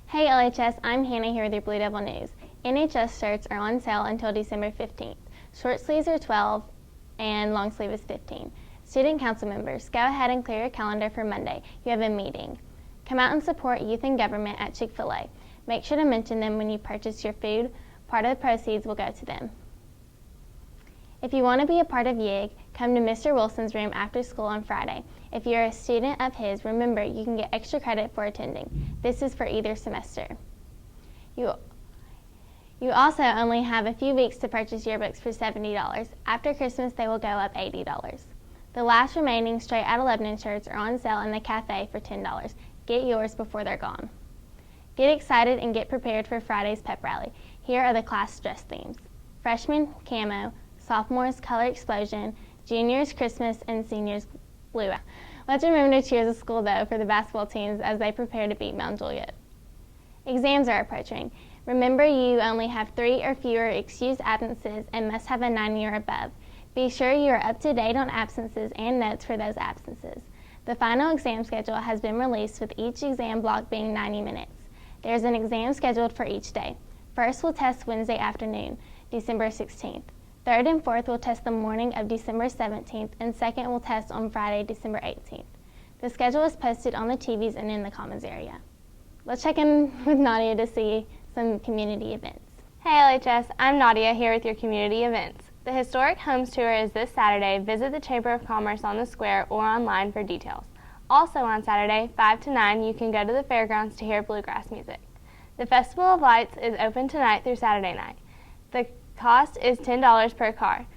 Hey LHS, I'm Hannah here with your Blue Devil News. NHS shirts are on sale until December 15th. Short sleeves are $12 and long sleeve is $15. Student council members, go ahead and clear your calendar for Monday. You have a meeting. Come out and support youth in government at Chick-fil-A. Make sure to mention them when you purchase your food. Part of the proceeds will go to them. If you want to be a part of YIG, come to Mr. Wilson's room after school on Friday. If you're a student of his, remember you can get extra credit for attending. This is for either semester. You also only have a few weeks to purchase yearbooks for $70. After Christmas, they will go up $80. The last remaining Straight Outta Lebanon shirts are on sale in the cafe for $10. Get yours before they're gone. Get excited and get prepared for Friday's pep rally. Here are the class dress themes. Freshmen, camo. Sophomores, color explosion. Juniors, Christmas, and seniors, blue. Let's remember to cheer the school, though, for the basketball teams as they prepare to beat Mount Juliet. Exams are approaching. Remember, you only have 3 or fewer excused absences and must have a 90 or above. Be sure you are up to date on absences and notes for those absences. The final exam schedule has been released with each exam block being 90 minutes. There's an exam scheduled for each day. First will test Wednesday afternoon, December 16th. Third and fourth will test the morning of December 17th, and second will test on Friday, December 18th. The schedule is posted on the TVs and in the Commons area. Let's check in with Nadia to see some community events. Hey LHS, I'm Nadia here with your community events. The Historic Homes Tour is this Saturday. Visit the Chamber of Commerce on the square or online for details. Also on Saturday, 5 to 9, you can go to the fairgrounds to hear bluegrass music. The Festival of Lights is open tonight through Saturday night. The cost is $10 per car.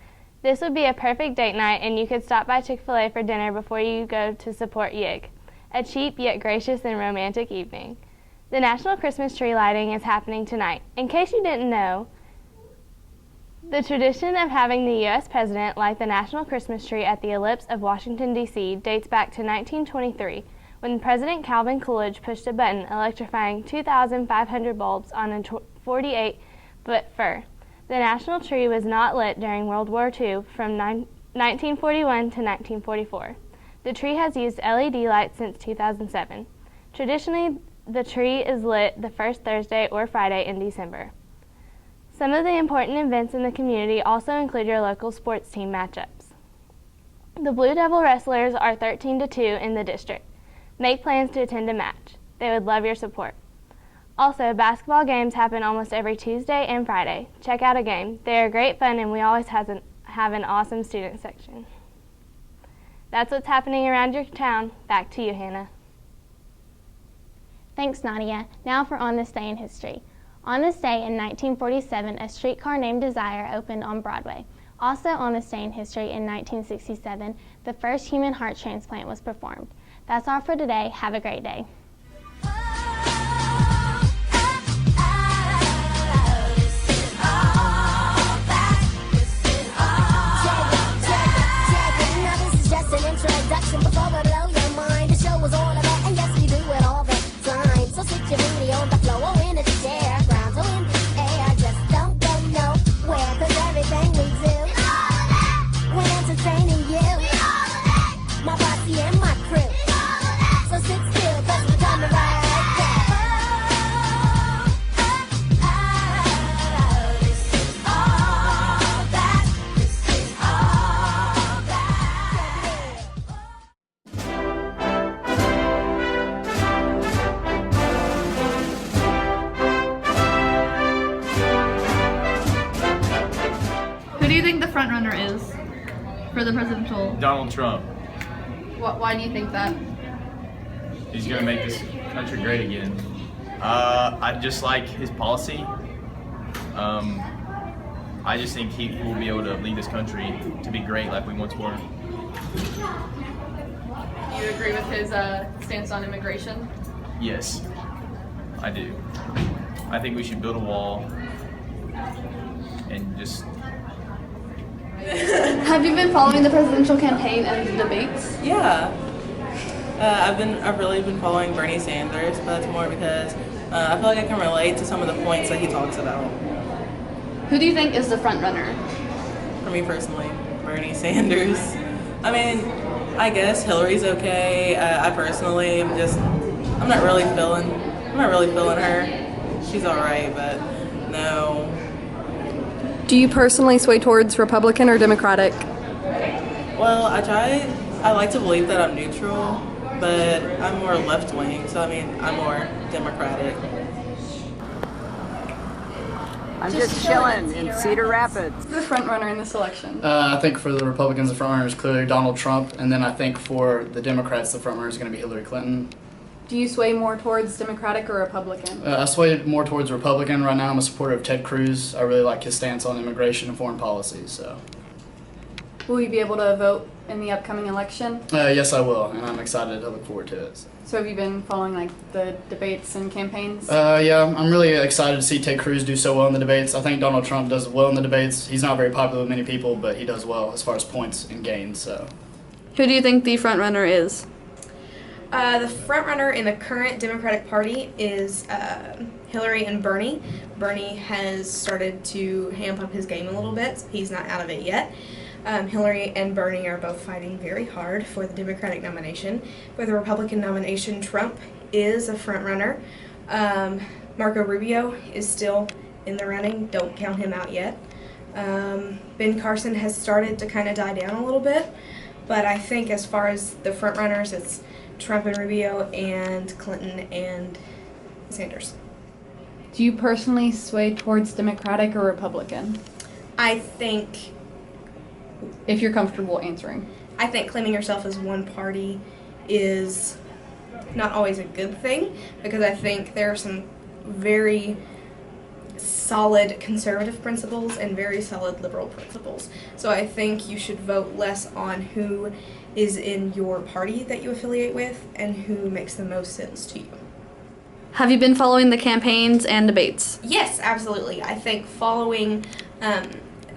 This would be a perfect date night, and you could stop by Chick-fil-A for dinner before you go to support YIG. A cheap yet gracious and romantic evening. The National Christmas Tree Lighting is happening tonight. In case you didn't know, the tradition of having the U.S. President light the National Christmas Tree at the Ellipse of Washington, D.C. dates back to 1923, when President Calvin Coolidge pushed a button electrifying 2,500 bulbs on a 48-foot fir. The national tree was not lit during World War II from 1941 to 1944. The tree has used LED lights since 2007. Traditionally, the tree is lit the first Thursday or Friday in December. Some of the important events in the community also include your local sports team matchups. The Blue Devil Wrestlers are 13-2 in the district. Make plans to attend a match. They would love your support. Also, basketball games happen almost every Tuesday and Friday. Check out a game. They are great fun, and we always have an awesome student section. That's what's happening around your town. Back to you, Hannah. Thanks, Nadia. Now for On This Day in History. On this day in 1947, a streetcar named Desire opened on Broadway. Also on this day in history in 1967, the first human heart transplant was performed. That's all for today. Have a great day. Introduction before we blow your mind. The show was all about, and yes, we do it all the time. So sit your booty on the floor or in a chair, ground or in the air. Just don't go nowhere, 'cause everything we do, we're entertaining you, my posse and my crew. So sit still, 'cause we're coming right back. This is all that. This is all that. Who do you think the front runner is for the presidential? Donald Trump. Why do you think that? He's going to make this country great again. I just like his policy. I just think he will be able to lead this country to be great like we once were. Do you agree with his stance on immigration? Yes, I do. I think we should build a wall and just... Have you been following the presidential campaign and the debates? Yeah. I've really been following Bernie Sanders, but that's more because I feel like I can relate to some of the points that he talks about. Who do you think is the front runner? For me personally, Bernie Sanders. I mean, I guess Hillary's okay. I personally am just, I'm not really feeling her. She's all right, but no. Do you personally sway towards Republican or Democratic? Well, I like to believe that I'm neutral, but I'm more left wing, so I mean, I'm more Democratic. I'm just chilling in Cedar Rapids. The front runner in this election. I think for the Republicans, the front runner is clearly Donald Trump, and then I think for the Democrats, the front runner is going to be Hillary Clinton. Do you sway more towards Democratic or Republican? I sway more towards Republican right now. I'm a supporter of Ted Cruz. I really like his stance on immigration and foreign policy. So, Will you be able to vote in the upcoming election? yes, I will, and I'm excited. I look forward to it. So have you been following like the debates and campaigns? Yeah, I'm really excited to see Ted Cruz do so well in the debates. I think Donald Trump does well in the debates. He's not very popular with many people, but he does well as far as points and gains. So, Who do you think the front runner is? The front runner in the current Democratic Party is Hillary and Bernie. Bernie has started to amp up his game a little bit. He's not out of it yet. Hillary and Bernie are both fighting very hard for the Democratic nomination. For the Republican nomination, Trump is a front runner. Marco Rubio is still in the running. Don't count him out yet. Ben Carson has started to kind of die down a little bit, but I think as far as the front runners, it's Trump and Rubio and Clinton and Sanders. Do you personally sway towards Democratic or Republican? I think If you're comfortable answering. claiming yourself as one party is not always a good thing, because I think there are some very solid conservative principles and very solid liberal principles. So I think you should vote less on who is in your party that you affiliate with and who makes the most sense to you. Have you been following the campaigns and debates? Yes, absolutely. I think following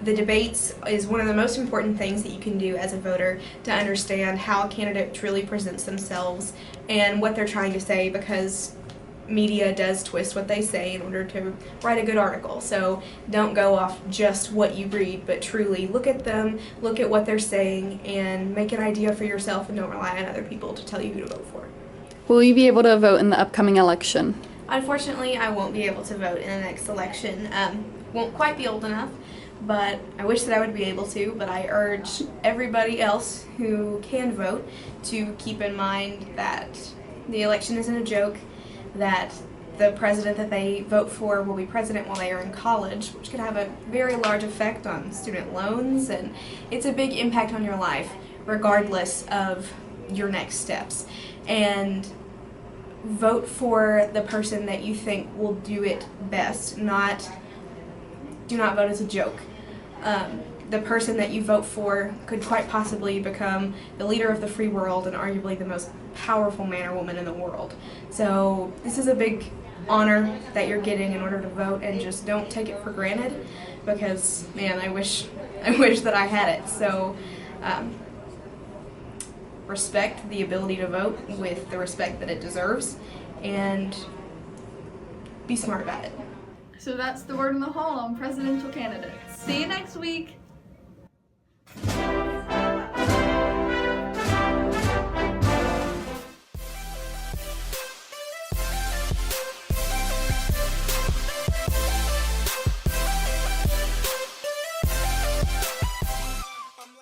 the debates is one of the most important things that you can do as a voter to understand how a candidate truly presents themselves and what they're trying to say, because media does twist what they say in order to write a good article. So don't go off just what you read, but truly look at them, look at what they're saying, and make an idea for yourself, and don't rely on other people to tell you who to vote for. Will you be able to vote in the upcoming election? Unfortunately, I won't be able to vote in the next election. Won't quite be old enough, but I wish that I would be able to. But I urge everybody else who can vote to keep in mind that the election isn't a joke, that the president that they vote for will be president while they are in college, which could have a very large effect on student loans, and it's a big impact on your life regardless of your next steps. And vote for the person that you think will do it best. Do not vote as a joke. The person that you vote for could quite possibly become the leader of the free world and arguably the most powerful man or woman in the world. So this is a big honor that you're getting in order to vote, and just don't take it for granted, because man, I wish that I had it. So respect the ability to vote with the respect that it deserves, and be smart about it. So that's the word in the hall on presidential candidates. See you next week.